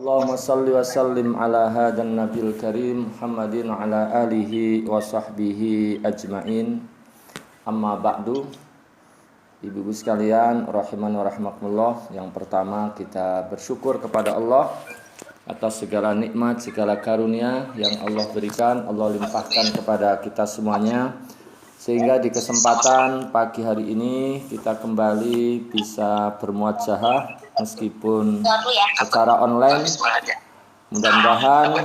Allahumma salli wa sallim ala hadan nabil karim Muhammadin wa ala alihi wa sahbihi ajma'in. Amma ba'du. Ibu-ibu sekalian rahimani wa rahmakumullah. Yang pertama kita bersyukur kepada Allah atas segala nikmat, segala karunia yang Allah berikan, Allah limpahkan kepada kita semuanya, sehingga di kesempatan pagi hari ini kita kembali bisa bermuajahah meskipun secara online. Mudah-mudahan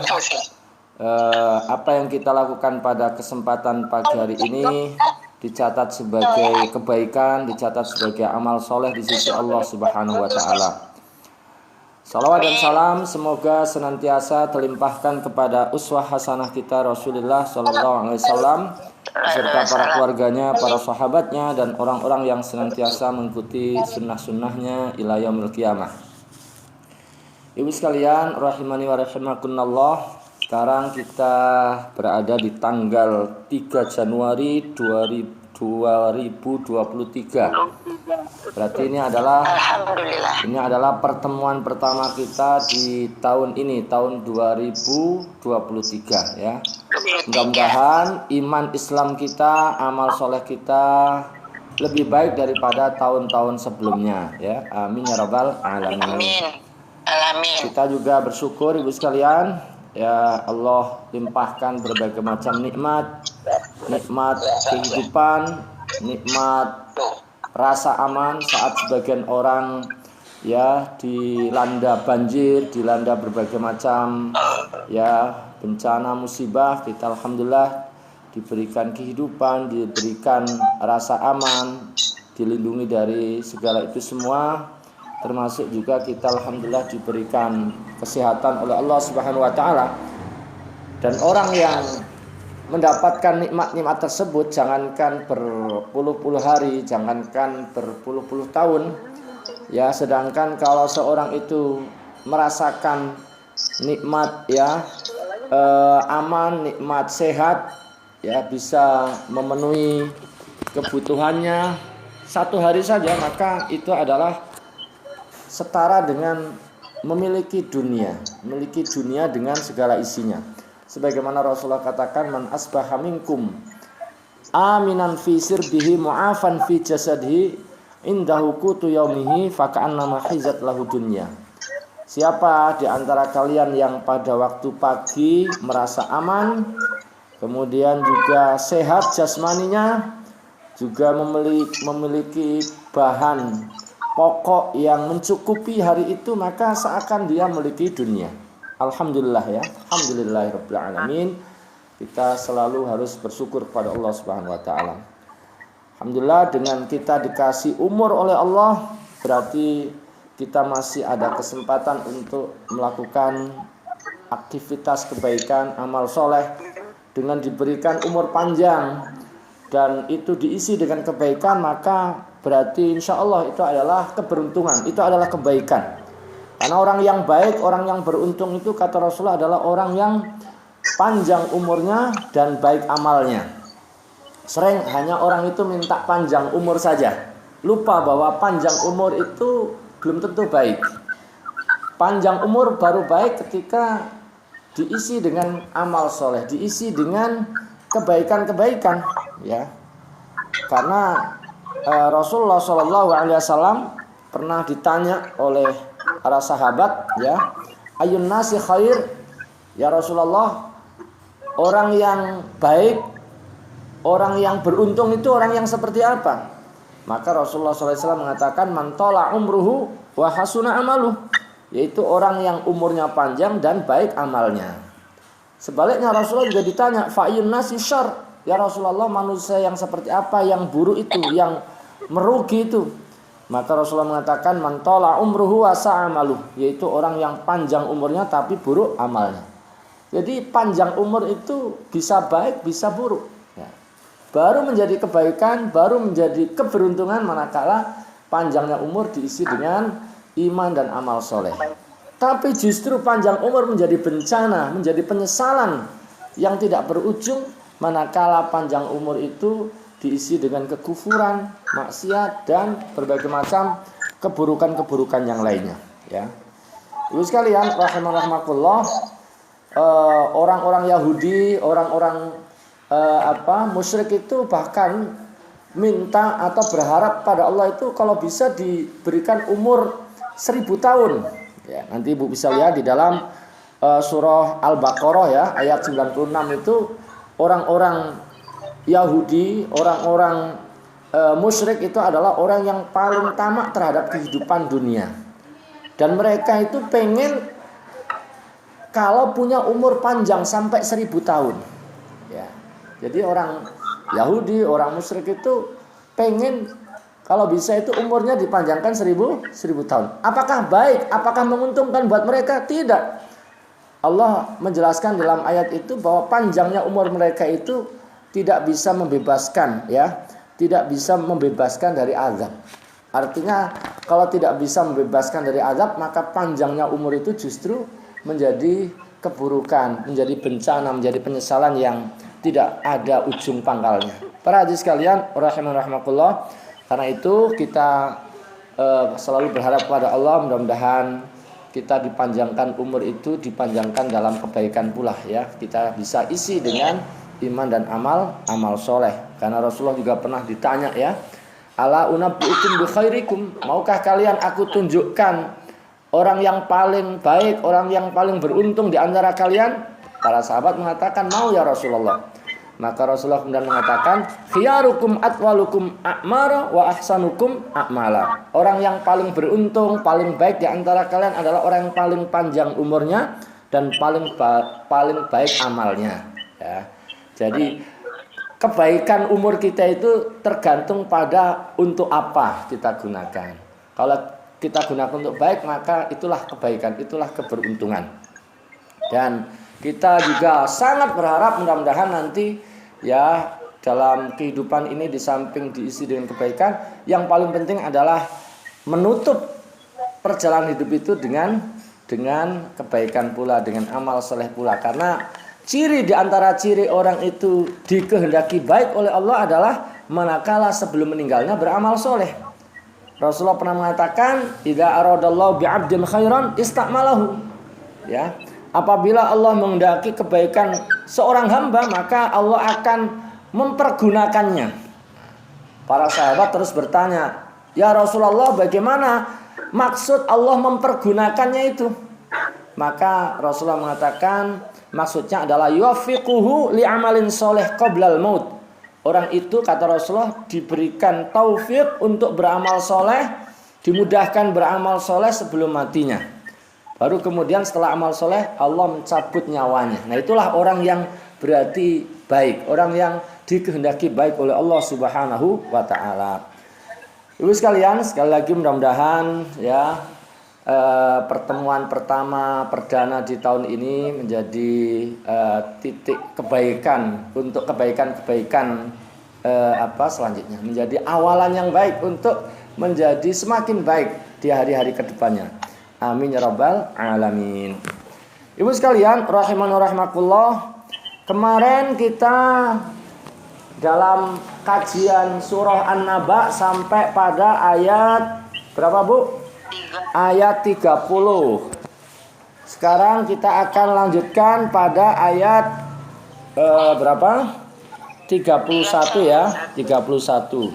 apa yang kita lakukan pada kesempatan pagi hari ini dicatat sebagai kebaikan, dicatat sebagai amal soleh di sisi Allah Subhanahu wa Ta'ala. Salawat dan salam semoga senantiasa terlimpahkan kepada uswah hasanah kita Rasulullah SAW beserta para keluarganya, para sahabatnya, dan orang-orang yang senantiasa mengikuti sunnah-sunnahnya ila yaumil qiyamah. Ibu sekalian rahimani wa rahimakumullah, sekarang kita berada di tanggal 3 Januari 2023. Berarti ini adalah pertemuan pertama kita di tahun ini, tahun 2023 ya. Mudah-mudahan iman Islam kita, amal soleh kita lebih baik daripada tahun-tahun sebelumnya ya. Amin ya rabbal alamin. Amin. Kita juga bersyukur ibu sekalian, ya Allah limpahkan berbagai macam nikmat kehidupan, nikmat rasa aman saat sebagian orang ya dilanda banjir, dilanda berbagai macam ya bencana musibah. Kita alhamdulillah diberikan kehidupan, diberikan rasa aman, dilindungi dari segala itu semua. Termasuk juga kita alhamdulillah diberikan kesehatan oleh Allah Subhanahu wa Ta'ala. Dan orang yang mendapatkan nikmat-nikmat tersebut jangankan berpuluh-puluh hari, jangankan berpuluh-puluh tahun ya, sedangkan kalau seorang itu merasakan nikmat ya aman, nikmat sehat ya, bisa memenuhi kebutuhannya satu hari saja, maka itu adalah setara dengan memiliki dunia dengan segala isinya. Sebagaimana Rasulullah katakan, man asbaha minkum aminan fi sirbihi mu'afan fi jasadihi indahu qutu yaumihi faka'annama hizat lahu dunya. Siapa di antara kalian yang pada waktu pagi merasa aman, kemudian juga sehat jasmaninya, juga memiliki bahan pokok yang mencukupi hari itu, maka seakan dia memiliki dunia. Alhamdulillah ya, alhamdulillahirabbil alamin. Kita selalu harus bersyukur kepada Allah Subhanahu wa Ta'ala. Alhamdulillah, dengan kita dikasih umur oleh Allah, berarti kita masih ada kesempatan untuk melakukan aktivitas kebaikan, amal soleh. Dengan diberikan umur panjang dan itu diisi dengan kebaikan, maka berarti insya Allah itu adalah keberuntungan, itu adalah kebaikan. Karena orang yang baik, orang yang beruntung itu kata Rasulullah adalah orang yang panjang umurnya dan baik amalnya. Sering hanya orang itu minta panjang umur saja, lupa bahwa panjang umur itu belum tentu baik. Panjang umur baru baik ketika diisi dengan amal soleh, diisi dengan kebaikan-kebaikan ya. Karena Rasulullah SAW pernah ditanya oleh para sahabat ya, ayun nasi khair ya Rasulullah, orang yang baik, orang yang beruntung itu orang yang seperti apa? Maka Rasulullah SAW mengatakan, man tola umruhu wa hasuna amaluh, yaitu orang yang umurnya panjang dan baik amalnya. Sebaliknya Rasulullah juga ditanya, fa'ayun nasi syar ya Rasulullah, manusia yang seperti apa, yang buruk itu, yang merugi itu? Maka Rasulullah mengatakan, man tola umruhu wa sa'amaluh, yaitu orang yang panjang umurnya tapi buruk amalnya. Jadi panjang umur itu bisa baik, bisa buruk ya. Baru menjadi kebaikan, baru menjadi keberuntungan manakala panjangnya umur diisi dengan iman dan amal soleh. Tapi justru panjang umur menjadi bencana, menjadi penyesalan yang tidak berujung manakala panjang umur itu diisi dengan kekufuran, maksiat, dan berbagai macam keburukan-keburukan yang lainnya ya. Ibu sekalian, rahimakumullah, orang-orang Yahudi, orang-orang musyrik itu bahkan minta atau berharap pada Allah itu kalau bisa diberikan umur 1000 tahun. Ya, nanti Ibu bisa lihat di dalam surah Al-Baqarah ya, ayat 96 itu orang-orang Yahudi, orang-orang musyrik itu adalah orang yang paling tamak terhadap kehidupan dunia. Dan mereka itu pengen kalau punya umur panjang sampai 1000 tahun. Ya. Jadi orang Yahudi, orang musyrik itu pengen kalau bisa itu umurnya dipanjangkan 1000 tahun. Apakah baik? Apakah menguntungkan buat mereka? Tidak. Allah menjelaskan dalam ayat itu bahwa panjangnya umur mereka itu tidak bisa membebaskan, ya, tidak bisa membebaskan dari azab. Artinya kalau tidak bisa membebaskan dari azab, maka panjangnya umur itu justru menjadi keburukan, menjadi bencana, menjadi penyesalan yang tidak ada ujung pangkalnya. Para hadirin sekalian, rahimakumullah, karena itu kita selalu berharap pada Allah, mudah-mudahan kita dipanjangkan umur itu, dipanjangkan dalam kebaikan pula ya. Kita bisa isi dengan iman dan amal soleh. Karena Rasulullah juga pernah ditanya ya, ala unabbiukum bi khairikum, maukah kalian aku tunjukkan orang yang paling baik, orang yang paling beruntung di antara kalian? Para sahabat mengatakan, mau ya Rasulullah. Maka Rasulullah kemudian mengatakan, khiyarukum atwalukum a'mara wa ahsanukum a'mala. Orang yang paling beruntung, paling baik di antara kalian adalah orang yang paling panjang umurnya dan paling baik amalnya. Ya. Jadi kebaikan umur kita itu tergantung pada untuk apa kita gunakan. Kalau kita gunakan untuk baik, maka itulah kebaikan, itulah keberuntungan. Dan kita juga sangat berharap mudah-mudahan nanti ya dalam kehidupan ini di samping diisi dengan kebaikan, yang paling penting adalah menutup perjalanan hidup itu dengan kebaikan pula, dengan amal soleh pula. Karena ciri di antara ciri orang itu dikehendaki baik oleh Allah adalah manakala sebelum meninggalnya beramal soleh. Rasulullah pernah mengatakan, idza aradallahu bi'abdin khairan ista'malahu. Ya, apabila Allah menghendaki kebaikan seorang hamba, maka Allah akan mempergunakannya. Para sahabat terus bertanya, ya Rasulullah, bagaimana maksud Allah mempergunakannya itu? Maka Rasulullah mengatakan, maksudnya adalah yuwaffiquhu li'amalin soleh qoblal maut. Orang itu, kata Rasulullah, diberikan taufik untuk beramal soleh, dimudahkan beramal soleh sebelum matinya. Baru kemudian setelah amal soleh, Allah mencabut nyawanya. Nah, itulah orang yang berarti baik, orang yang dikehendaki baik oleh Allah Subhanahu wa ta'ala. Ibu sekalian, sekali lagi mudah-mudahan ya pertemuan pertama perdana di tahun ini menjadi titik kebaikan untuk kebaikan-kebaikan selanjutnya, menjadi awalan yang baik untuk menjadi semakin baik di hari-hari kedepannya. Amin ya rabbal alamin. Ibu sekalian, rahimakumullah, kemarin kita dalam kajian surah An-Naba sampai pada ayat berapa, Bu? Ayat 30. Sekarang kita akan lanjutkan pada ayat berapa? 31 ya, 31.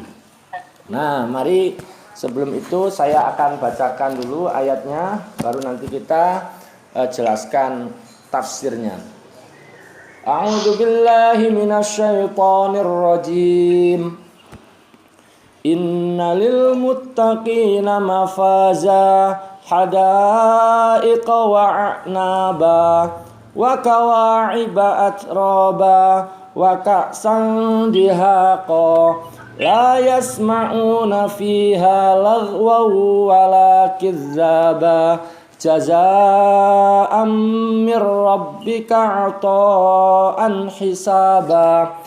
Nah, mari sebelum itu saya akan bacakan dulu ayatnya, baru nanti kita jelaskan tafsirnya. A'udzu billahi minasyaitonir rajim. Inna lil muttaqina mafaza hadaiqa wa a'naba wa kawa'iba atraba wa ka'san dihaqa la yasma'una fiha laghwan wala kizzaba jazaa'an mir rabbika 'ata'an hisaba.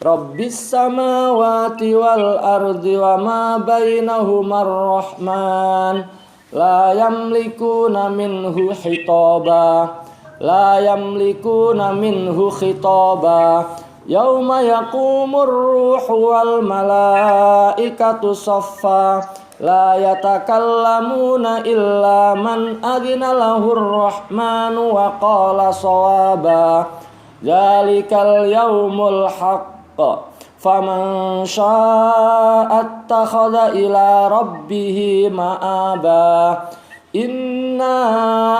Rabbis samawati wal ardi wa ma bainahuma ar-rahman la yamlikuna minhu hitaba yauma yaqumur ruhu wal malaikatu saffa la yatakallamuna illa man adzina lahur rahmanu wa qala shawaba. Dzalikal yaumul haqq. Faman syaa'a attakhadha ila rabbih ma'aba. Inna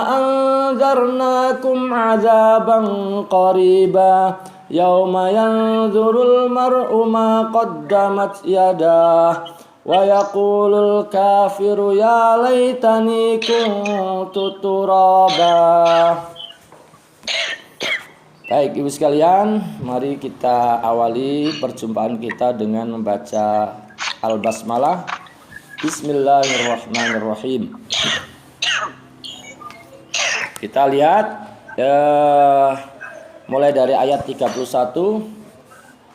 anzarnakum 'adzaban qariba. Yauma yanzurul mar'u ma qaddamat yadah. Wa yaqulul kafiru ya laitani kuntu turaba. Baik Ibu sekalian, mari kita awali perjumpaan kita dengan membaca Al-Basmalah. Bismillahirrahmanirrahim. Kita lihat mulai dari ayat 31.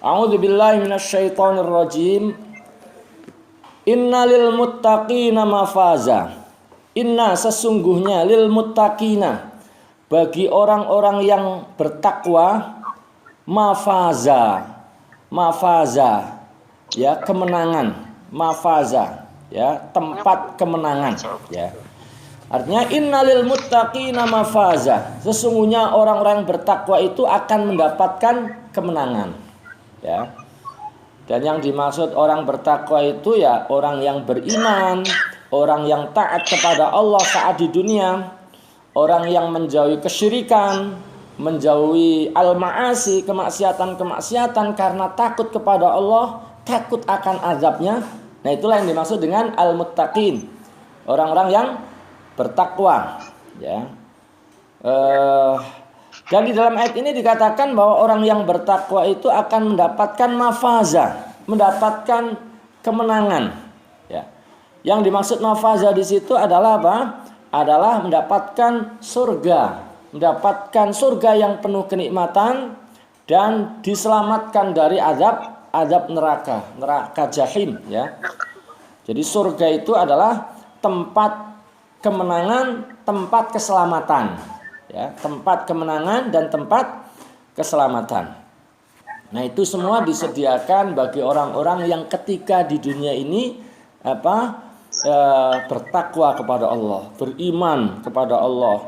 A'udzubillahi minasyaitonirrajim. Innalil muttaqina mafaza. Inna sesungguhnya lil muttaqina bagi orang-orang yang bertakwa mafaza ya kemenangan, mafaza ya tempat kemenangan ya. Artinya innalil muttaqina mafaza, sesungguhnya orang-orang bertakwa itu akan mendapatkan kemenangan ya. Dan yang dimaksud orang bertakwa itu ya orang yang beriman, orang yang taat kepada Allah saat di dunia, orang yang menjauhi kesyirikan, menjauhi al-ma'asi, kemaksiatan-kemaksiatan karena takut kepada Allah, takut akan azabnya. Nah, itulah yang dimaksud dengan al-muttaqin, orang-orang yang bertakwa ya. Dan di dalam ayat ini dikatakan bahwa orang yang bertakwa itu akan mendapatkan mafaza, mendapatkan kemenangan ya. Yang dimaksud mafaza di situ adalah apa? Adalah mendapatkan surga yang penuh kenikmatan dan diselamatkan dari azab neraka jahim ya. Jadi surga itu adalah tempat kemenangan, tempat keselamatan ya, tempat kemenangan dan tempat keselamatan. Nah, itu semua disediakan bagi orang-orang yang ketika di dunia ini bertakwa kepada Allah, beriman kepada Allah,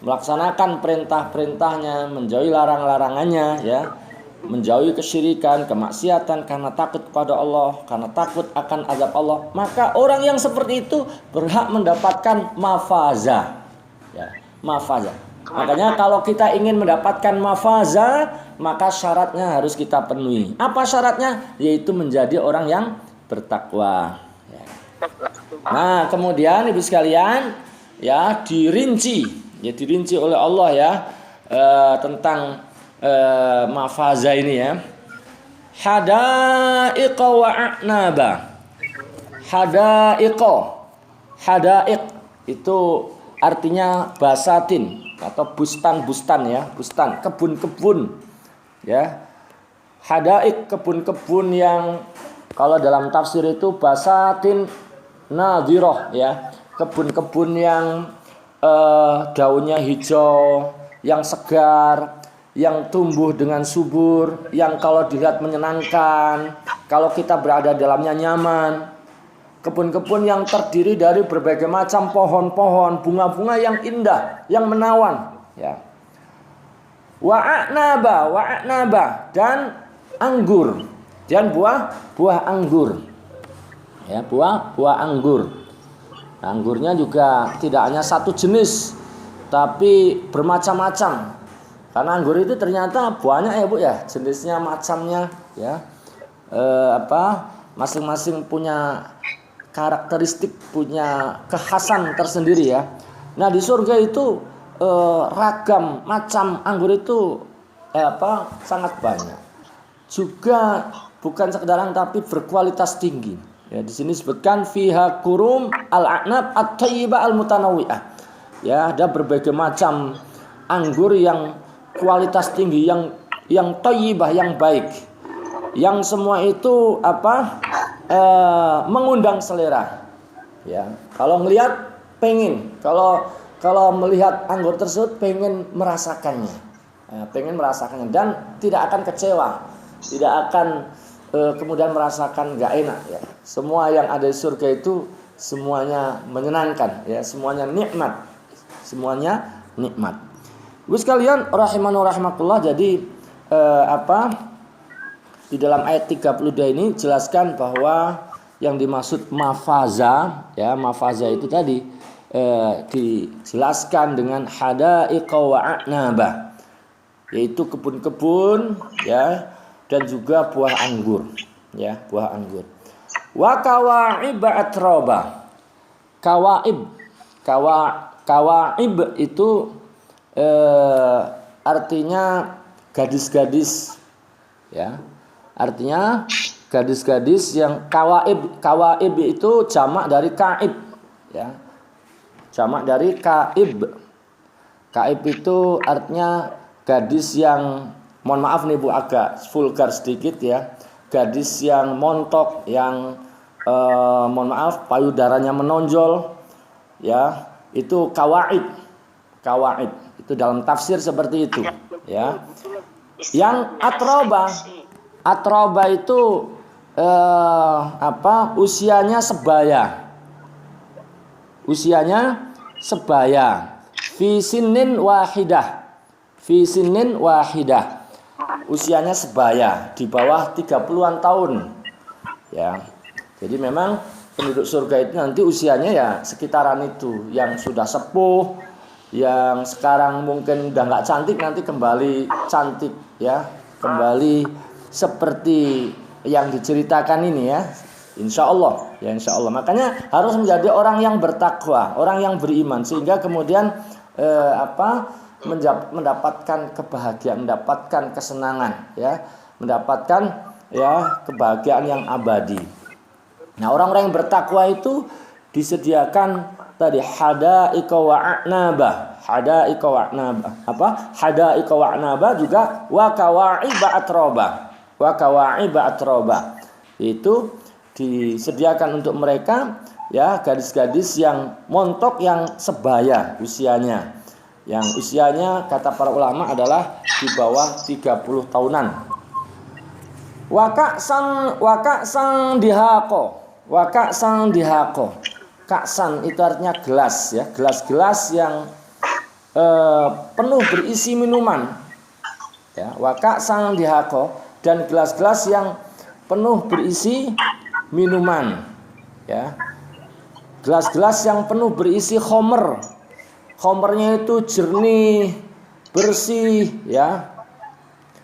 melaksanakan perintah-perintahnya, menjauhi larang-larangannya ya, menjauhi kesyirikan, kemaksiatan karena takut kepada Allah, karena takut akan azab Allah. Maka orang yang seperti itu berhak mendapatkan mafaza ya, mafaza. Makanya kalau kita ingin mendapatkan mafaza, maka syaratnya harus kita penuhi. Apa syaratnya? Yaitu menjadi orang yang bertakwa ya. Nah, kemudian Ibu sekalian ya dirinci oleh Allah ya tentang mafaza ini ya. Hadaiqa wa a'naba. Hadaiq itu artinya basatin atau bustan ya, bustan, kebun-kebun ya. Hadaiq, kebun-kebun yang kalau dalam tafsir itu basatin nadhirah ya, kebun-kebun yang daunnya hijau, yang segar, yang tumbuh dengan subur, yang kalau dilihat menyenangkan, kalau kita berada dalamnya nyaman. Kebun-kebun yang terdiri dari berbagai macam pohon-pohon, bunga-bunga yang indah, yang menawan ya. Wa'naba dan anggur, dan buah anggur ya, buah anggur. Anggurnya juga tidak hanya satu jenis, tapi bermacam-macam. Karena anggur itu ternyata banyak ya Bu ya, jenisnya, macamnya ya. Masing-masing punya karakteristik, punya kekhasan tersendiri ya. Nah, di surga itu ragam macam anggur itu sangat banyak. Juga bukan sekedar tapi berkualitas tinggi. Ya, di sini disebutkan fiha kurum al-a'nab at-thayyibah al-mutanawwi'ah. Ya, ada berbagai macam anggur yang kualitas tinggi, yang thayyibah, yang baik. Yang semua itu mengundang selera. Ya, kalau melihat pengen, kalau melihat anggur tersebut pengen merasakannya. Dan tidak akan kecewa, tidak akan kemudian merasakan nggak enak ya. Semua yang ada di surga itu semuanya menyenangkan, ya, semuanya nikmat. Semuanya nikmat. Ibu sekalian rahimani rahimakumullah, jadi di dalam ayat 32 ini jelaskan bahwa yang dimaksud mafaza, ya, mafaza itu tadi dijelaskan dengan hadaiqa wa a'naba, yaitu kebun-kebun, ya, dan juga buah anggur, ya, buah anggur. Wa kawa'ib atroba. Kawaib itu artinya gadis-gadis, ya. Artinya gadis-gadis yang kawaib itu jamak dari kaib, ya. Jamak dari kaib. Kaib itu artinya gadis yang, mohon maaf nih Bu, agak vulgar sedikit, ya. Gadis yang montok, yang mohon maaf payudaranya menonjol, ya. Itu kawaib. Kawaib itu dalam tafsir seperti itu, ya. Yang atroba itu usianya sebaya. Usianya sebaya. Fi sinin wahidah. Usianya sebaya, di bawah 30-an tahun. Ya. Jadi memang penduduk surga itu nanti usianya ya sekitaran itu. Yang sudah sepuh, yang sekarang mungkin udah nggak cantik, nanti kembali cantik, ya, kembali seperti yang diceritakan ini, ya, insya Allah, ya, insya Allah. Makanya harus menjadi orang yang bertakwa, orang yang beriman, sehingga kemudian mendapatkan kebahagiaan, mendapatkan kesenangan, ya, mendapatkan, ya, kebahagiaan yang abadi. Nah, orang-orang yang bertakwa itu disediakan tadi hadaiqa wa a'naba. Hadaiqa wa a'naba juga wa kawa'iba atroba. Itu disediakan untuk mereka, ya, gadis-gadis yang montok, yang sebaya usianya. Yang usianya kata para ulama adalah di bawah 30 tahunan. Wa ka'san dihaqo. Ka'san itu artinya gelas, ya, gelas-gelas yang penuh berisi minuman, ya. Wa ka'san dihaqo, dan gelas-gelas yang penuh berisi minuman, ya. Gelas-gelas yang penuh berisi khomer. Khomernya itu jernih, bersih, ya.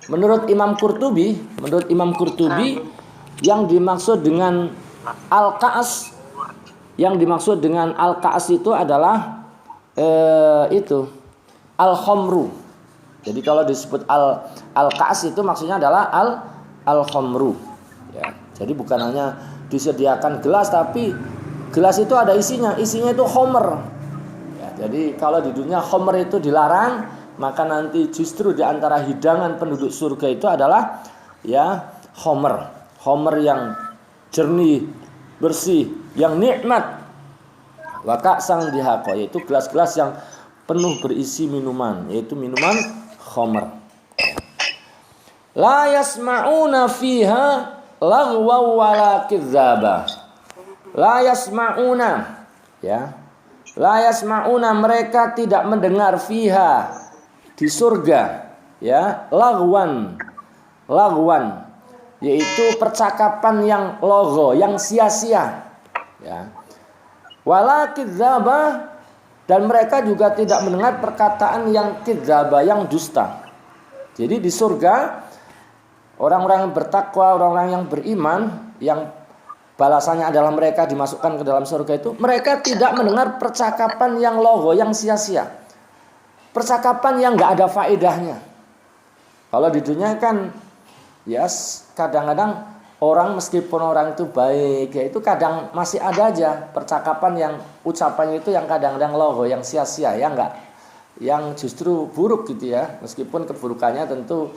Menurut Imam Qurtubi, yang dimaksud dengan al-ka'as, itu adalah itu al-khomru. Jadi kalau disebut al-ka'as itu maksudnya adalah al-khomru, ya. Jadi bukan hanya disediakan gelas, tapi gelas itu ada isinya itu khomer, ya. Jadi kalau di dunia khomer itu dilarang, maka nanti justru di antara hidangan penduduk surga itu adalah, ya, khomer yang jernih, bersih, yang nikmat. Wa ka'san dihaqo, yaitu gelas-gelas yang penuh berisi minuman, yaitu minuman khomer. La yasma'una fiha laghwa wala kidzaba. La yasma'una, ya. La yasma'una, mereka tidak mendengar fiha, di surga, ya, laghwan, yaitu percakapan yang logho, yang sia-sia, ya. Wala kidzaba, dan mereka juga tidak mendengar perkataan yang kidzaba, yang dusta. Jadi di surga orang-orang yang bertakwa, orang-orang yang beriman, yang balasannya adalah mereka dimasukkan ke dalam surga itu, mereka tidak mendengar percakapan yang logho, yang sia-sia, percakapan yang nggak ada faedahnya. Kalau di dunia kan, ya, kadang-kadang orang, meskipun orang itu baik, ya, itu kadang masih ada aja percakapan yang ucapannya itu yang kadang-kadang logho, yang sia-sia, ya enggak, yang justru buruk gitu, ya, meskipun keburukannya tentu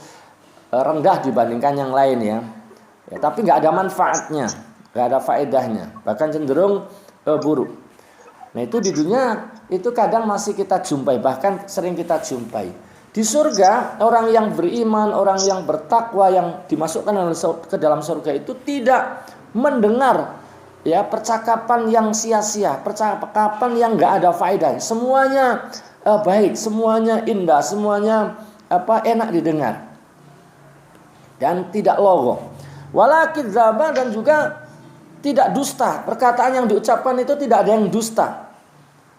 rendah dibandingkan yang lain, ya, tapi nggak ada manfaatnya, nggak ada faedahnya, bahkan cenderung buruk. Nah, itu di dunia itu kadang masih kita jumpai, bahkan sering kita jumpai. Di surga, orang yang beriman, orang yang bertakwa, yang dimasukkan ke dalam surga itu tidak mendengar ya percakapan yang sia-sia, percakapan yang nggak ada faedah. Semuanya baik, semuanya indah, semuanya enak didengar dan tidak logo. Wala kidzaba, dan juga tidak dusta. Perkataan yang diucapkan itu tidak ada yang dusta.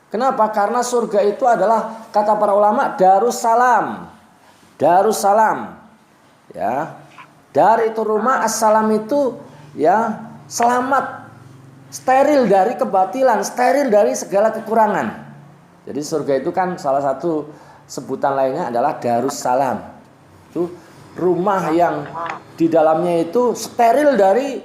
Kenapa? Karena surga itu adalah, kata para ulama, darussalam. Darussalam. Ya. Dari itu rumah, assalam itu ya selamat, steril dari kebatilan, steril dari segala kekurangan. Jadi surga itu kan salah satu sebutan lainnya adalah darussalam. Itu rumah yang di dalamnya itu steril dari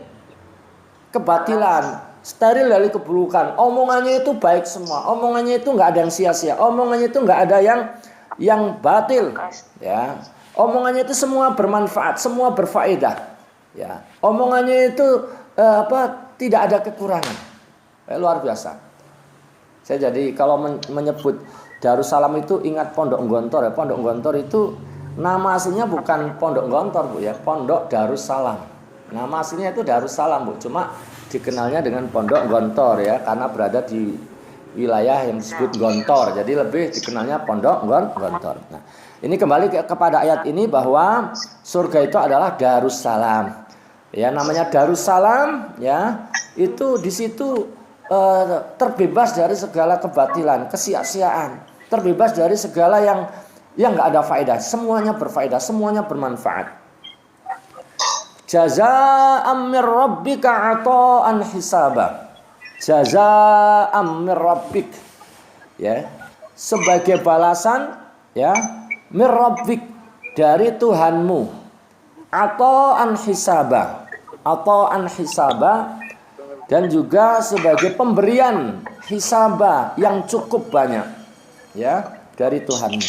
kebatilan, steril dari keburukan. Omongannya itu baik semua. Omongannya itu nggak ada yang sia-sia. Omongannya itu nggak ada yang batil. Ya, omongannya itu semua bermanfaat, semua berfaedah. Ya, omongannya itu tidak ada kekurangan. Luar biasa. Saya jadi kalau menyebut Darussalam itu ingat Pondok Nggontor ya. Pondok Nggontor itu nama aslinya bukan Pondok Nggontor, Bu ya, Pondok Darussalam. Nama aslinya itu Darussalam, Bu. Cuma dikenalnya dengan Pondok Nggontor ya, karena berada di wilayah yang disebut Gontor. Jadi lebih dikenalnya Pondok Nggontor. Nah, ini kembali kepada ayat ini bahwa surga itu adalah Darussalam. Ya, namanya Darussalam ya, itu di situ terbebas dari segala kebatilan, kesia-siaan, terbebas dari segala yang nggak ada faedah. Semuanya berfaedah, semuanya bermanfaat. Jazaa'an mir rabbika 'ata'an hisaba. Jazaa'an mir rabbik, ya, sebagai balasan ya, mir rabbik, dari Tuhanmu. 'Ata'an hisaba. 'Ata'an hisaba, dan juga sebagai pemberian hisaba yang cukup banyak ya dari Tuhanmu.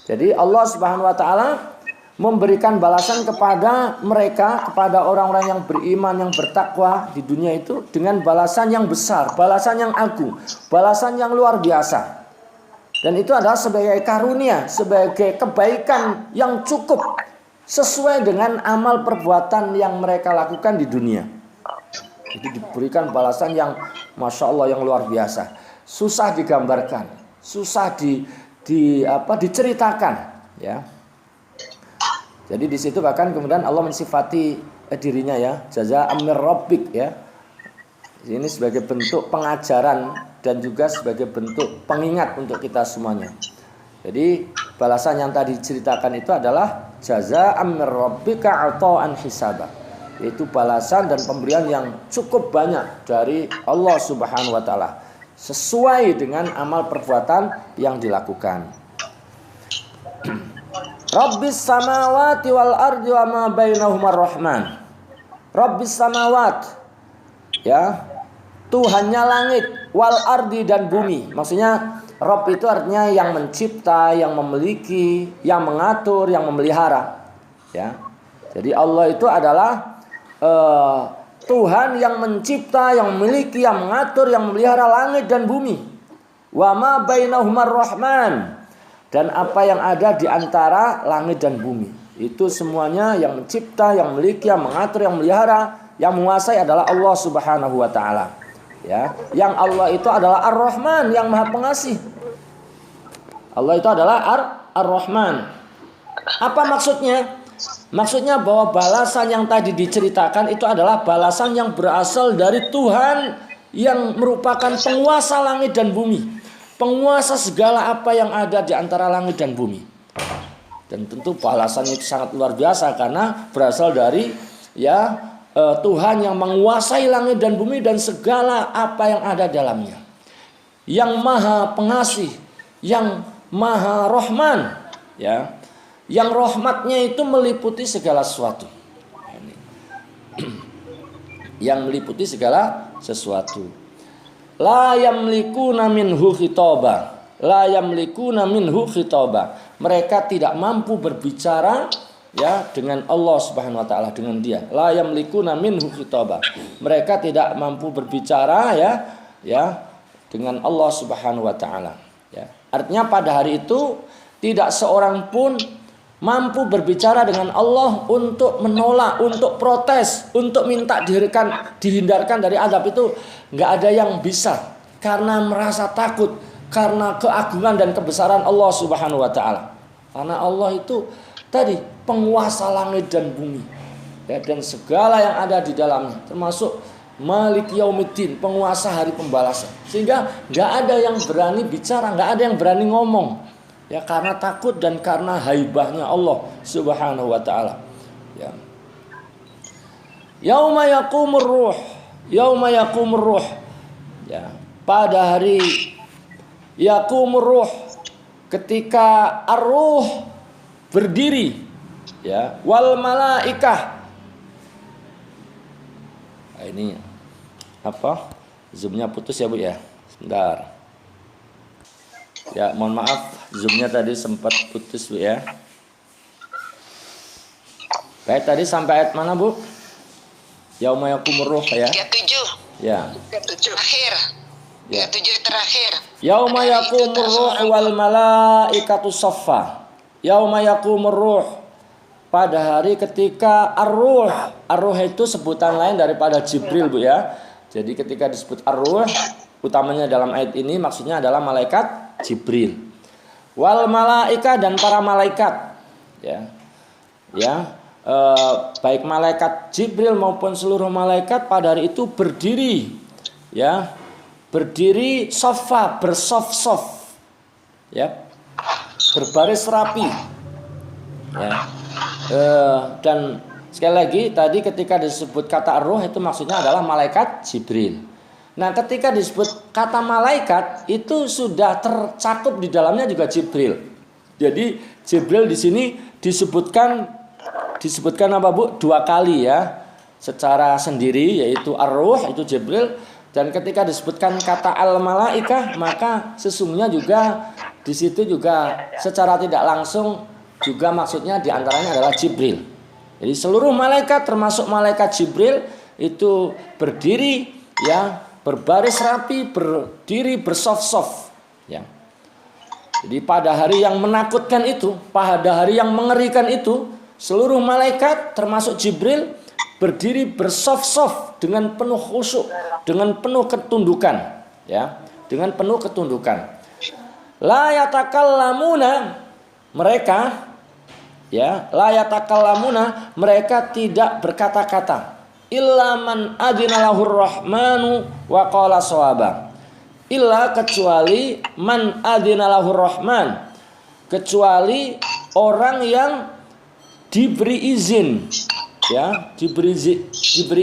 Jadi Allah Subhanahu wa taala memberikan balasan kepada mereka, kepada orang-orang yang beriman, yang bertakwa di dunia itu dengan balasan yang besar, balasan yang agung, balasan yang luar biasa. Dan itu adalah sebagai karunia, sebagai kebaikan yang cukup sesuai dengan amal perbuatan yang mereka lakukan di dunia. Itu diberikan balasan yang Masya Allah, yang luar biasa. Susah digambarkan, susah diceritakan ya. Jadi di situ bahkan kemudian Allah mensifati dirinya ya, jazaa'an mir rabbik ya. Ini sebagai bentuk pengajaran dan juga sebagai bentuk pengingat untuk kita semuanya. Jadi balasan yang tadi diceritakan itu adalah jazaa'an mir rabbika 'ata'an hisaba. Yaitu balasan dan pemberian yang cukup banyak dari Allah Subhanahu wa taala sesuai dengan amal perbuatan yang dilakukan. Rabbis samawati wal ardi wa ma bainahuma rahman. Rabbis samawat, ya, Tuhannya langit, wal ardi, dan bumi. Maksudnya Rabb itu artinya yang mencipta, yang memiliki, yang mengatur, yang memelihara ya. Jadi Allah itu adalah Tuhan yang mencipta, yang memiliki, yang mengatur, yang memelihara langit dan bumi. Wa ma bainahuma rahman, dan apa yang ada di antara langit dan bumi. Itu semuanya yang mencipta, yang memiliki, yang mengatur, yang memelihara, yang menguasai adalah Allah Subhanahu wa taala. Ya, yang Allah itu adalah Ar-Rahman, yang Maha Pengasih. Allah itu adalah Ar-Rahman. Apa maksudnya? Maksudnya bahwa balasan yang tadi diceritakan itu adalah balasan yang berasal dari Tuhan yang merupakan penguasa langit dan bumi. Penguasa segala apa yang ada di antara langit dan bumi. Dan tentu balasannya itu sangat luar biasa karena berasal dari ya Tuhan yang menguasai langit dan bumi dan segala apa yang ada dalamnya. Yang Maha Pengasih, yang Maha Rahman, ya. Yang rahmatnya itu meliputi segala sesuatu. Yang meliputi segala sesuatu. La yamlikuna minhu khitaba. La yamlikuna minhu khitaba. Mereka tidak mampu berbicara ya dengan Allah Subhanahu wa taala, dengan Dia. La yamlikuna minhu khitaba. Mereka tidak mampu berbicara ya dengan Allah Subhanahu wa taala, ya. Artinya pada hari itu tidak seorang pun mampu berbicara dengan Allah untuk menolak, untuk protes, untuk minta dihindarkan dari azab itu nggak ada yang bisa, karena merasa takut, karena keagungan dan kebesaran Allah Subhanahu wa taala. Karena Allah itu tadi penguasa langit dan bumi, ya, dan segala yang ada di dalamnya, termasuk Malik Yaumiddin, penguasa hari pembalasan. Sehingga nggak ada yang berani bicara, nggak ada yang berani ngomong, ya, karena takut dan karena haibahnya Allah Subhanahu wa taala. Ya. Yauma yaqumur ruh, yauma yaqumur ruh. Ya, pada hari yaqumur ruh, ketika ar-ruh berdiri, ya, wal malaikah. Nah, ini apa? Zoomnya putus ya Bu ya. Sebentar. Ya, mohon maaf, zoomnya tadi sempat putus Bu ya. Baik, tadi sampai ayat mana Bu? Yauma yaqumur ruh ya. 37. Ya. 37 akhir. Ya. 37 terakhir. Yauma yaqumur ruh wal malaikatu saffa. Yauma yaqumur ruh, pada hari ketika ar-ruh. Ar-ruh itu sebutan lain daripada Jibril Bu ya. Jadi ketika disebut ar-ruh, utamanya dalam ayat ini maksudnya adalah malaikat Jibril. Wal malaika, dan para malaikat, ya. Ya, baik malaikat Jibril maupun seluruh malaikat pada hari itu berdiri, ya. Berdiri sofa, bersof-sof, ya, berbaris rapi, ya. Dan sekali lagi tadi ketika disebut kata ruh itu maksudnya adalah malaikat Jibril. Nah, ketika disebut kata malaikat itu sudah tercakup di dalamnya juga Jibril. Jadi Jibril di sini disebutkan apa Bu? 2 kali ya, secara sendiri, yaitu ar-ruh itu Jibril, dan ketika disebutkan kata al-malaikah maka sesungguhnya juga di situ juga secara tidak langsung juga maksudnya diantaranya adalah Jibril. Jadi seluruh malaikat termasuk malaikat Jibril itu berdiri, ya, berbaris rapi, berdiri bersof-sof, ya. Jadi pada hari yang menakutkan itu, pada hari yang mengerikan itu, seluruh malaikat termasuk Jibril berdiri bersof-sof dengan penuh khusyuk, dengan penuh ketundukan, ya, dengan penuh ketundukan. La yatakallamuna, mereka, ya, la yatakallamuna, mereka tidak berkata-kata, illa man adzina lahur rahmanu wa qala shawaba. Illa, kecuali man adzina lahur rahman, kecuali orang yang diberi izin, ya, diberi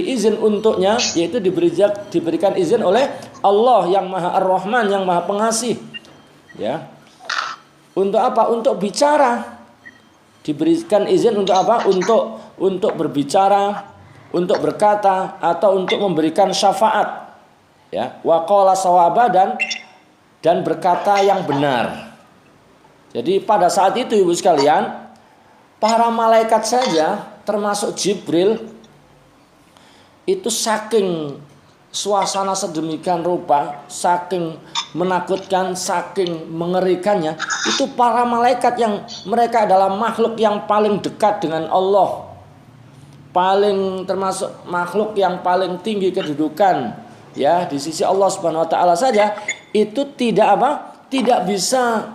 izin untuknya, yaitu diberikan izin oleh Allah yang Maha Ar-Rahman, yang Maha Pengasih, ya. Untuk apa? Untuk bicara. Diberikan izin untuk apa? Untuk berbicara, untuk berkata, atau untuk memberikan syafaat, ya. Wa qala shawaba, dan berkata yang benar. Jadi pada saat itu Ibu sekalian, para malaikat saja termasuk Jibril itu saking suasana sedemikian rupa, saking menakutkan, saking mengerikannya, itu para malaikat yang mereka adalah makhluk yang paling dekat dengan Allah, paling termasuk makhluk yang paling tinggi kedudukan, ya, di sisi Allah Subhanahu wa taala saja, itu tidak bisa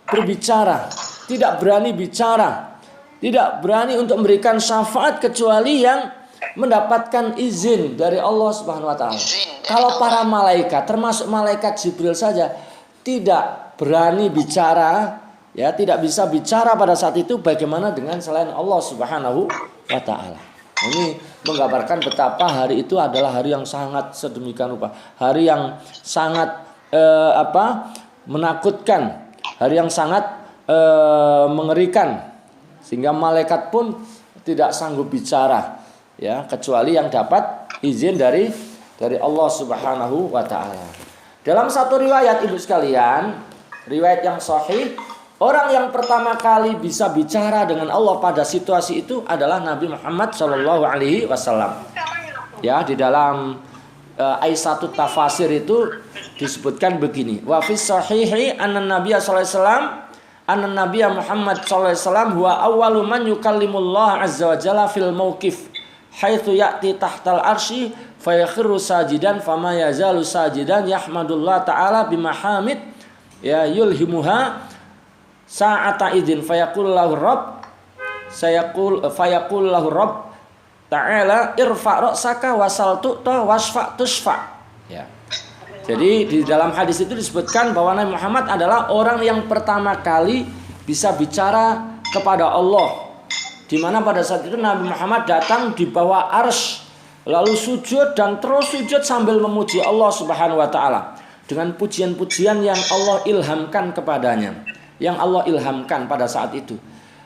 berbicara, tidak berani bicara, tidak berani untuk memberikan syafaat kecuali yang mendapatkan izin dari Allah Subhanahu wa taala. Kalau para malaikat termasuk malaikat Jibril saja tidak berani bicara, ya, tidak bisa bicara pada saat itu, bagaimana dengan selain Allah Subhanahu wa taala. Ini menggambarkan betapa hari itu adalah hari yang sangat sedemikian rupa, hari yang sangat menakutkan, hari yang sangat mengerikan, sehingga malaikat pun tidak sanggup bicara, ya, kecuali yang dapat izin dari Allah Subhanahu wa taala. Dalam satu riwayat Ibu sekalian, riwayat yang sahih, orang yang pertama kali bisa bicara dengan Allah pada situasi itu adalah Nabi Muhammad sallallahu alaihi wasallam. Ya, di dalam Aisyatut Tafasir itu disebutkan begini. Wa fis sahihi anna Nabiy sallallahu alaihi wasallam anna Nabiya Muhammad sallallahu alaihi wasallam huwa awwalu man yukallimullah azza wa jalla fil mauqif haitsu ya'ti tahtal arsy fayakhiru sajidan fama yazalu sajidan yahmadullah ta'ala bimahamid ya yulhimuha sa'ata idzin fayaqul lahu rabb fayaqul lahu rabb ta'ala irfa' ra'saka wasal tu'ta wasfa' tusfa. Ya. Jadi di dalam hadis itu disebutkan bahwa Nabi Muhammad adalah orang yang pertama kali bisa bicara kepada Allah. Di mana pada saat itu Nabi Muhammad datang di bawah arsy, lalu sujud dan terus sujud sambil memuji Allah Subhanahu wa taala dengan pujian-pujian yang Allah ilhamkan kepadanya, yang Allah ilhamkan pada saat itu.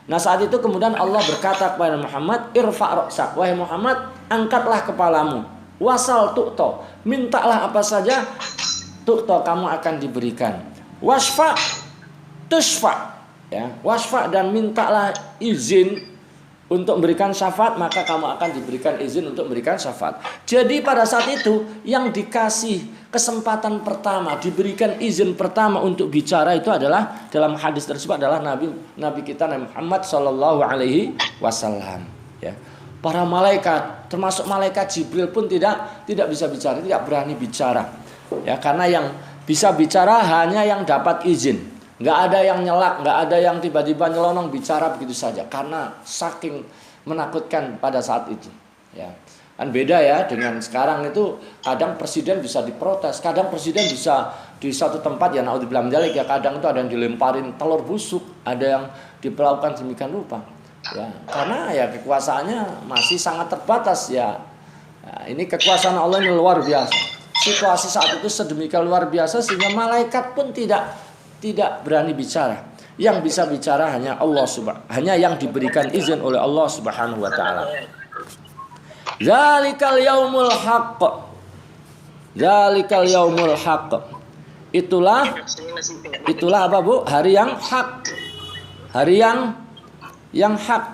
Nah, saat itu kemudian Allah berkata kepada Muhammad, irfa' ra'sak, wahai Muhammad, angkatlah kepalamu. Wasal tu'to, mintalah apa saja, tu'to, kamu akan diberikan. Wasfa' tusfa', ya, wasfa' dan mintalah izin untuk memberikan syafaat, maka kamu akan diberikan izin untuk memberikan syafaat. Jadi pada saat itu yang dikasih kesempatan pertama, diberikan izin pertama untuk bicara itu adalah dalam hadis tersebut adalah Nabi kita Nabi Muhammad sallallahu alaihi wasallam. Ya. Para malaikat, termasuk malaikat Jibril pun tidak bisa bicara, tidak berani bicara. Ya, karena yang bisa bicara hanya yang dapat izin. Nggak ada yang nyelak, nggak ada yang tiba-tiba nyelonong bicara begitu saja, karena saking menakutkan pada saat itu. Ya, kan beda ya dengan sekarang itu. Kadang presiden bisa diprotes, kadang presiden bisa di satu tempat ya naudzubillah min dzalik ya, kadang itu ada yang dilemparin telur busuk, ada yang diperlakukan demikian rupa. Ya, karena ya kekuasaannya masih sangat terbatas ya. Nah, ini kekuasaan Allah ini luar biasa. Situasi saat itu sedemikian luar biasa sehingga malaikat pun tidak berani bicara. Yang bisa bicara hanya Allah hanya yang diberikan izin oleh Allah Subhanahu wa taala. Zalikal yaumul haqq. Zalikal yaumul haqq. Itulah apa, Bu? Hari yang hak. Hari yang hak.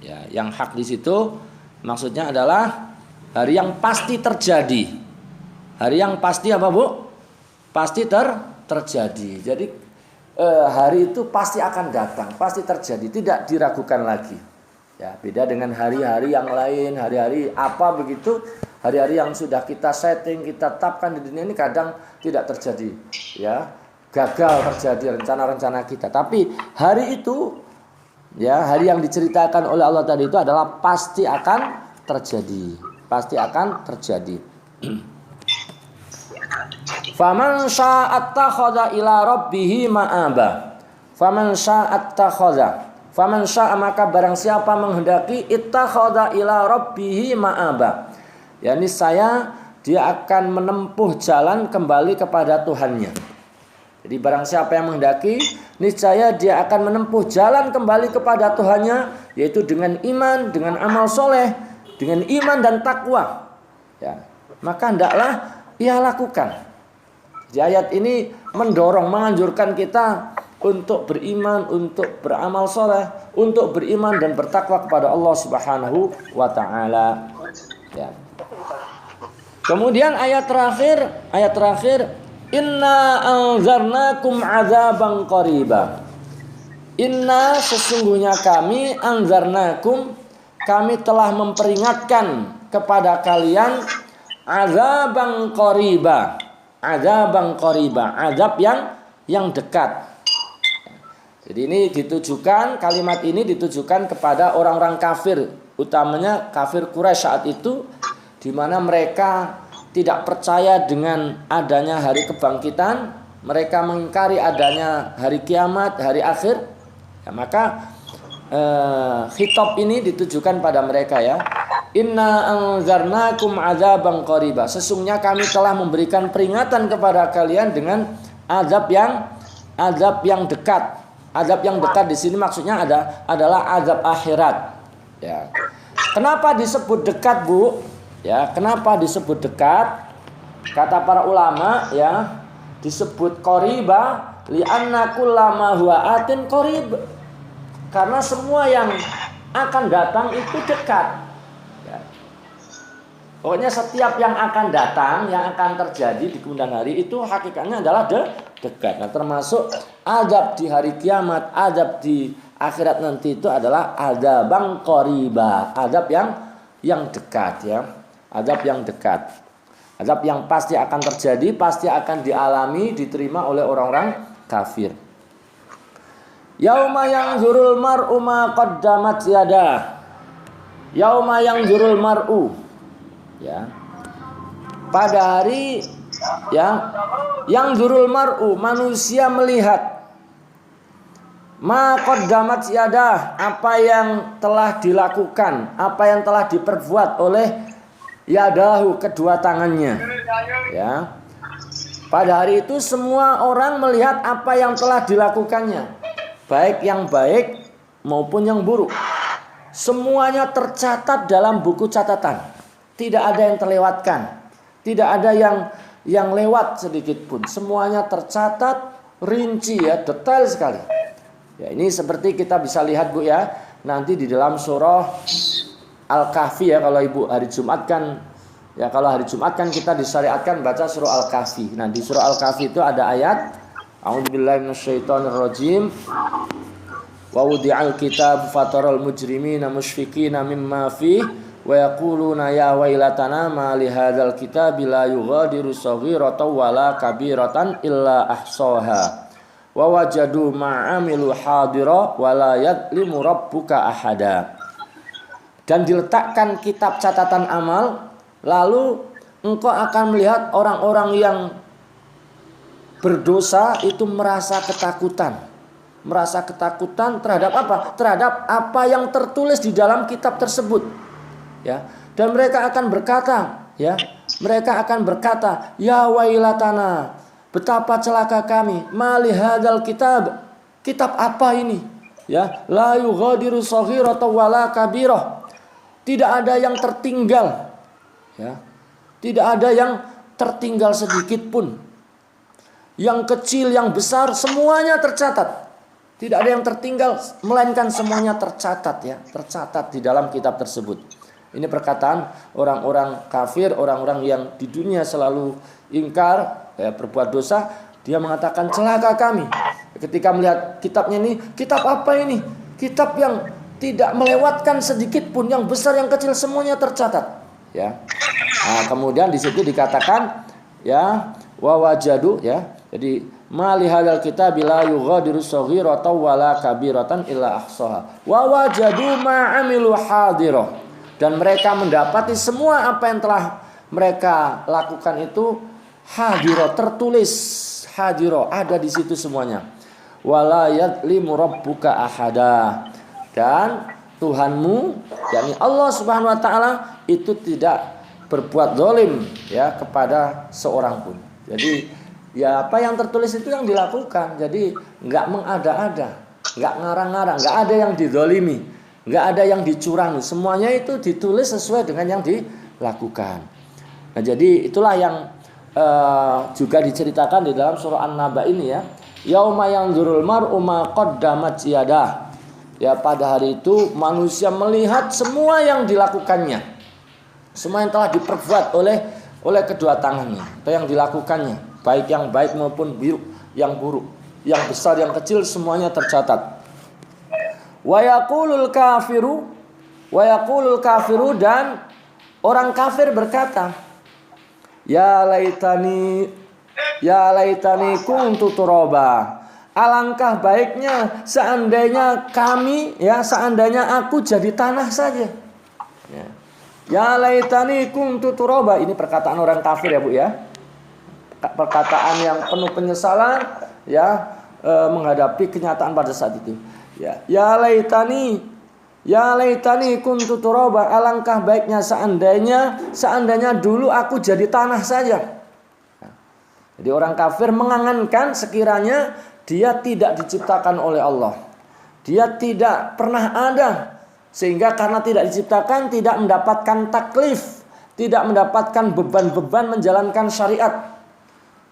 Ya, yang hak di situ maksudnya adalah hari yang pasti terjadi. Hari yang pasti apa, Bu? Pasti terjadi. Jadi hari itu pasti akan datang, pasti terjadi, tidak diragukan lagi. Ya, beda dengan hari-hari yang lain, hari-hari apa begitu, hari-hari yang sudah kita setting, kita tetapkan di dunia ini kadang tidak terjadi. Ya, gagal terjadi rencana-rencana kita. Tapi hari itu, ya, hari yang diceritakan oleh Allah tadi itu adalah pasti akan terjadi, pasti akan terjadi. Faman sya'at takhadha ila rabbih ma'aba. Faman sya'at takhadha. Faman sya'a maka barang siapa menghendaki ittakhadha ila rabbih ma'aba. Yani dia akan menempuh jalan kembali kepada Tuhannya. Jadi barang siapa yang menghendaki, niscaya dia akan menempuh jalan kembali kepada Tuhannya, yaitu dengan iman, dengan amal soleh, dengan iman dan takwa. Ya, maka hendaklah ia lakukan. Di ayat ini mendorong, menganjurkan kita untuk beriman, untuk beramal soleh, untuk beriman dan bertakwa kepada Allah Subhanahu wa taala. Ya. Kemudian ayat terakhir, inna anzarnakum azaban qariba. Inna sesungguhnya kami anzarnakum, kami telah memperingatkan kepada kalian azaban qariba. Azaban qariba, azab yang dekat. Jadi ini ditujukan, kalimat ini ditujukan kepada orang-orang kafir, utamanya kafir Quraisy saat itu, di mana mereka tidak percaya dengan adanya hari kebangkitan, mereka mengingkari adanya hari kiamat, hari akhir. Ya, maka khitab ini ditujukan pada mereka ya. Inna anzarnakum azaban qariba. Sesungguhnya kami telah memberikan peringatan kepada kalian dengan azab yang dekat. Azab yang dekat di sini maksudnya adalah azab akhirat. Ya. Kenapa disebut dekat, Bu? Ya, kenapa disebut dekat? Kata para ulama ya, disebut qariba li'anna kullama huwa atin qarib. Karena semua yang akan datang itu dekat. Ya. Pokoknya setiap yang akan datang, yang akan terjadi di kemudian hari itu hakikatnya adalah dekat. Nah, termasuk azab di hari kiamat, azab di akhirat nanti itu adalah adzabang qoriba, azab yang dekat ya. Azab yang dekat. Azab yang pasti akan terjadi, pasti akan dialami, diterima oleh orang-orang kafir. Yauma yanzurul mar'u ma qaddamat yadah. Yauma yanzurul mar'u, ya. Pada hari ya, yanzurul mar'u, manusia melihat ma qaddamat yadah, apa yang telah dilakukan, apa yang telah diperbuat oleh yadahu, kedua tangannya. Ya. Pada hari itu semua orang melihat apa yang telah dilakukannya, baik yang baik maupun yang buruk. Semuanya tercatat dalam buku catatan. Tidak ada yang terlewatkan. Tidak ada yang lewat sedikit pun. Semuanya tercatat rinci ya, detail sekali. Ya, ini seperti kita bisa lihat Bu ya, nanti di dalam surah Al-Kahfi ya, kalau Ibu hari Jumat kan ya, kalau hari Jumat kan kita disyariatkan baca surah Al-Kahfi. Nah, di surah Al-Kahfi itu ada ayat A'udzubillahi minasyaitonirrajim. Wa wudi'al kitab fataral mujrimina musyfiqina mimma fihi wa yaquluna ya wailatana ma li hadzal kitabi la yughadiru shaghiratan wala kabiratan illa ahsaha wa wajadu ma 'amilu hadira wa la yadlimu rabbuka ahada. Dan diletakkan kitab catatan amal, lalu engkau akan melihat orang-orang yang berdosa itu merasa ketakutan. Merasa ketakutan terhadap apa? Terhadap apa yang tertulis di dalam kitab tersebut. Ya. Dan mereka akan berkata, ya, mereka akan berkata, ya wailatana, betapa celaka kami, mali hadzal kitab. Kitab apa ini? Ya, la yughadiru shaghiratan wala kabirah. Tidak ada yang tertinggal. Ya. Tidak ada yang tertinggal sedikit pun. Yang kecil, yang besar, semuanya tercatat. Tidak ada yang tertinggal, melainkan semuanya tercatat ya, tercatat di dalam kitab tersebut. Ini perkataan orang-orang kafir, orang-orang yang di dunia selalu ingkar, ya, berbuat dosa. Dia mengatakan celaka kami. Ketika melihat kitabnya ini, kitab apa ini? Kitab yang tidak melewatkan sedikit pun, yang besar, yang kecil, semuanya tercatat. Ya. Nah, kemudian di situ dikatakan, ya, wawajadu, ya. Jadi mali hadzal kitab la yughadiru shaghiratan wala kabiratan illa ahsaha wa wajadu ma 'amilu hadira. Dan mereka mendapati semua apa yang telah mereka lakukan itu hadira, tertulis hadira, ada di situ semuanya. Wala yadlimu rabbuka ahada. Dan Tuhanmu, yakni Allah Subhanahu wa taala, itu tidak berbuat zalim ya kepada seorang pun. Jadi ya apa yang tertulis itu yang dilakukan. Jadi enggak mengada-ada, enggak ngarang-ngarang, enggak ada yang dizalimi, enggak ada yang dicurangi. Semuanya itu ditulis sesuai dengan yang dilakukan. Nah, jadi itulah yang juga diceritakan di dalam surah An-Naba ini ya. Yauma yanzurul mar'u ma qaddamat yadah. Ya, pada hari itu manusia melihat semua yang dilakukannya. Semua yang telah diperbuat oleh kedua tangannya, atau yang dilakukannya, baik yang baik maupun yang buruk, yang besar yang kecil, semuanya tercatat. Wa yaqulul kafiru, dan orang kafir berkata, ya laitani kuntu turaba. Alangkah baiknya seandainya aku jadi tanah saja. Ya laitani kuntu turaba. Ini perkataan orang kafir ya Bu ya. Perkataan yang penuh penyesalan ya, menghadapi kenyataan pada saat itu. Ya laitani kuntu turaba. Alangkah baiknya seandainya dulu aku jadi tanah saja. Jadi orang kafir mengangankan sekiranya dia tidak diciptakan oleh Allah. Dia tidak pernah ada, sehingga karena tidak diciptakan tidak mendapatkan taklif, tidak mendapatkan beban-beban menjalankan syariat.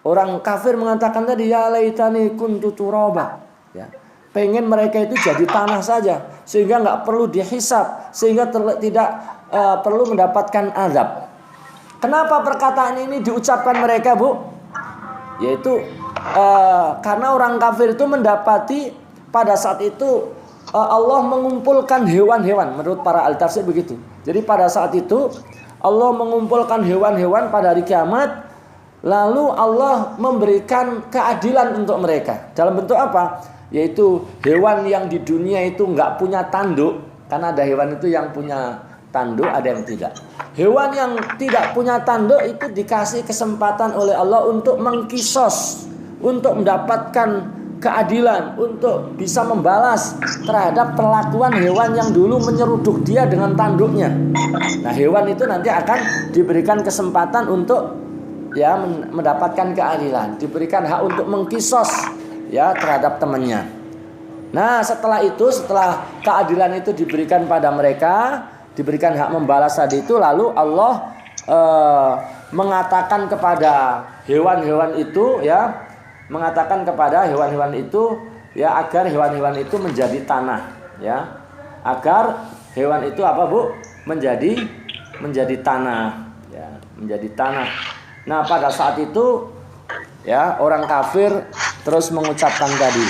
Orang kafir mengatakan tadi, ya laitani kuntu turaba. Ya. Pengen mereka itu jadi tanah saja, sehingga nggak perlu dihisab, sehingga tidak perlu mendapatkan azab. Kenapa perkataan ini diucapkan mereka Bu? Yaitu karena orang kafir itu mendapati pada saat itu Allah mengumpulkan hewan-hewan, menurut para ahli tafsir begitu. Jadi pada saat itu Allah mengumpulkan hewan-hewan pada hari kiamat, lalu Allah memberikan keadilan untuk mereka. Dalam bentuk apa? Yaitu hewan yang di dunia itu nggak punya tanduk, karena ada hewan itu yang punya tanduk, ada yang tidak. Hewan yang tidak punya tanduk itu dikasih kesempatan oleh Allah untuk mengkisos, untuk mendapatkan keadilan, untuk bisa membalas terhadap perlakuan hewan yang dulu menyeruduk dia dengan tanduknya. Nah, hewan itu nanti akan diberikan kesempatan untuk ya mendapatkan keadilan, diberikan hak untuk mengkisos ya terhadap temannya. Nah, setelah keadilan itu diberikan pada mereka, diberikan hak membalas tadi itu, lalu Allah mengatakan kepada hewan-hewan itu ya, mengatakan kepada hewan-hewan itu ya, agar hewan-hewan itu menjadi tanah ya, agar hewan itu apa Bu? Menjadi tanah ya, menjadi tanah. Nah, pada saat itu ya orang kafir terus mengucapkan tadi,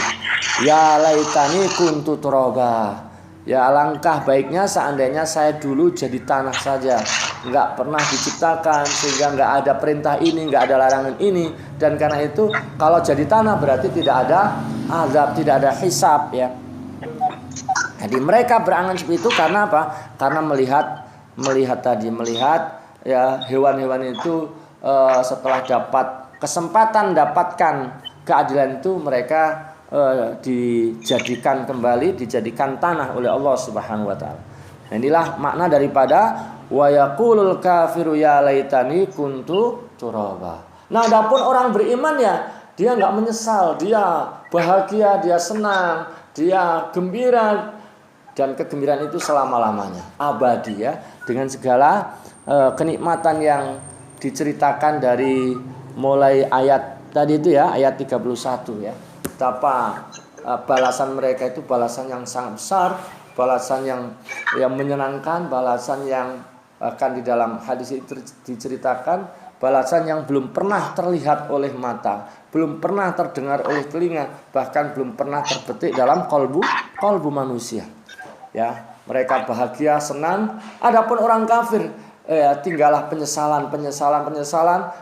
ya laitani kuntu turaba. Ya alangkah baiknya seandainya saya dulu jadi tanah saja, nggak pernah diciptakan, sehingga nggak ada perintah ini, nggak ada larangan ini. Dan karena itu kalau jadi tanah berarti tidak ada azab, tidak ada hisab ya. Jadi mereka berangan seperti itu karena apa? Karena melihat ya hewan-hewan itu setelah dapat kesempatan dapatkan keadilan itu, mereka dijadikan tanah oleh Allah Subhanahu wa taala. Nah, inilah makna daripada wa yaqulul kafiru ya laitani kuntu turaba. Nah, adapun orang beriman ya, dia enggak menyesal, dia bahagia, dia senang, dia gembira, dan kegembiraan itu selama-lamanya, abadi ya, dengan segala kenikmatan yang diceritakan dari mulai ayat tadi itu ya, ayat 31 ya. Betapa balasan mereka itu balasan yang sangat besar, balasan yang menyenangkan, balasan yang akan di dalam hadis itu diceritakan, balasan yang belum pernah terlihat oleh mata, belum pernah terdengar oleh telinga, bahkan belum pernah terbetik dalam kalbu manusia. Ya, mereka bahagia, senang. Adapun orang kafir tinggallah penyesalan,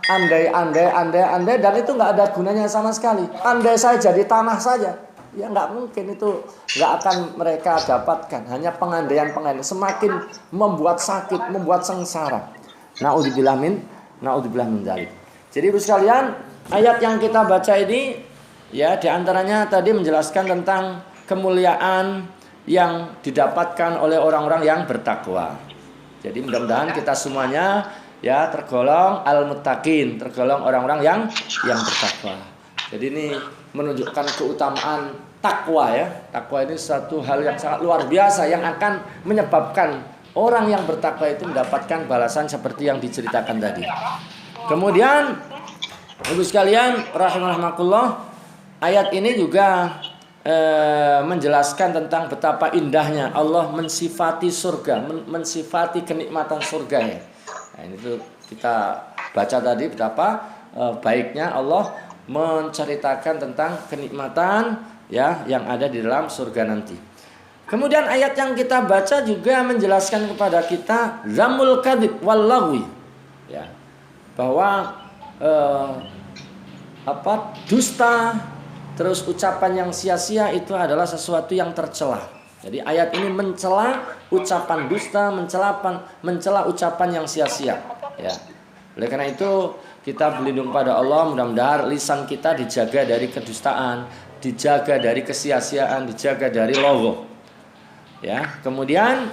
andai, dan itu nggak ada gunanya sama sekali. Andai saya jadi tanah saja, ya nggak mungkin, itu nggak akan mereka dapatkan. Hanya pengandaian, semakin membuat sakit, membuat sengsara. Naudzubillah min dzalik. Jadi ibu sekalian, ayat yang kita baca ini ya, diantaranya tadi menjelaskan tentang kemuliaan yang didapatkan oleh orang-orang yang bertakwa. Jadi mudah-mudahan kita semuanya ya tergolong al-muttaqin, tergolong orang-orang yang bertakwa. Jadi ini menunjukkan keutamaan takwa ya. Takwa ini suatu hal yang sangat luar biasa yang akan menyebabkan orang yang bertakwa itu mendapatkan balasan seperti yang diceritakan tadi. Kemudian ibu sekalian rahimakumullah, ayat ini juga menjelaskan tentang betapa indahnya Allah mensifati surga, mensifati kenikmatan surga ya. Nah, ini tuh kita baca tadi betapa baiknya Allah menceritakan tentang kenikmatan ya yang ada di dalam surga nanti. Kemudian ayat yang kita baca juga menjelaskan kepada kita zamul kadzib wal lagwi ya, bahwa dusta terus ucapan yang sia-sia itu adalah sesuatu yang tercela. Jadi ayat ini mencela ucapan dusta, mencela ucapan yang sia-sia. Ya. Oleh karena itu kita berlindung pada Allah, mudah-mudahan lisan kita dijaga dari kedustaan, dijaga dari kesia-siaan, dijaga dari logho. Ya. Kemudian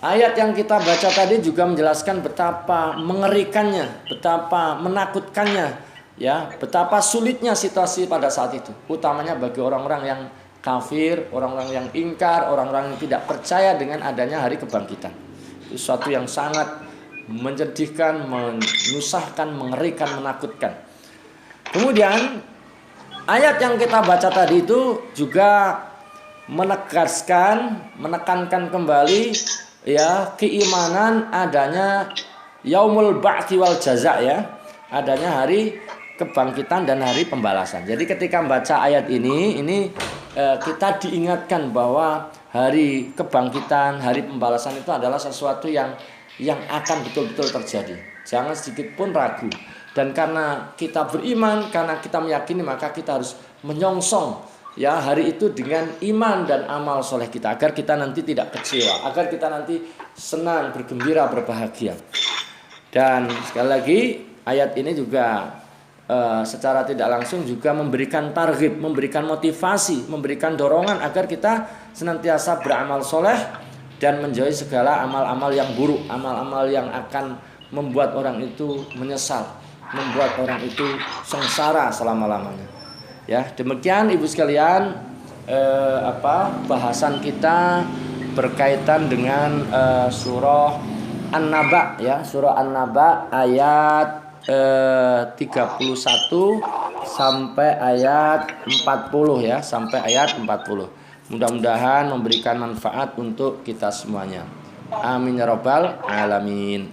ayat yang kita baca tadi juga menjelaskan betapa mengerikannya, betapa menakutkannya. Ya, betapa sulitnya situasi pada saat itu, utamanya bagi orang-orang yang kafir, orang-orang yang ingkar, orang-orang yang tidak percaya dengan adanya hari kebangkitan. Itu sesuatu yang sangat menyedihkan, menyusahkan, mengerikan, menakutkan. Kemudian ayat yang kita baca tadi itu juga menekankan kembali ya keimanan adanya yaumul ba'tsi wal jaza ya, adanya hari kebangkitan dan hari pembalasan. Jadi ketika membaca ayat ini kita diingatkan bahwa hari kebangkitan, hari pembalasan itu adalah sesuatu yang akan betul-betul terjadi. Jangan sedikit pun ragu. Dan karena kita beriman, karena kita meyakini, maka kita harus menyongsong ya hari itu dengan iman dan amal soleh kita, agar kita nanti tidak kecewa, agar kita nanti senang, bergembira, berbahagia. Dan sekali lagi ayat ini juga secara tidak langsung juga memberikan targhib, memberikan motivasi, memberikan dorongan agar kita senantiasa beramal soleh dan menjauhi segala amal-amal yang buruk, amal-amal yang akan membuat orang itu menyesal, membuat orang itu sengsara selama-lamanya. Ya, demikian Ibu sekalian bahasan kita berkaitan dengan surah An-Naba ya, surah An-Naba ayat 31 sampai ayat 40 ya, sampai ayat 40. Mudah-mudahan memberikan manfaat untuk kita semuanya. Amin ya rabbal alamin.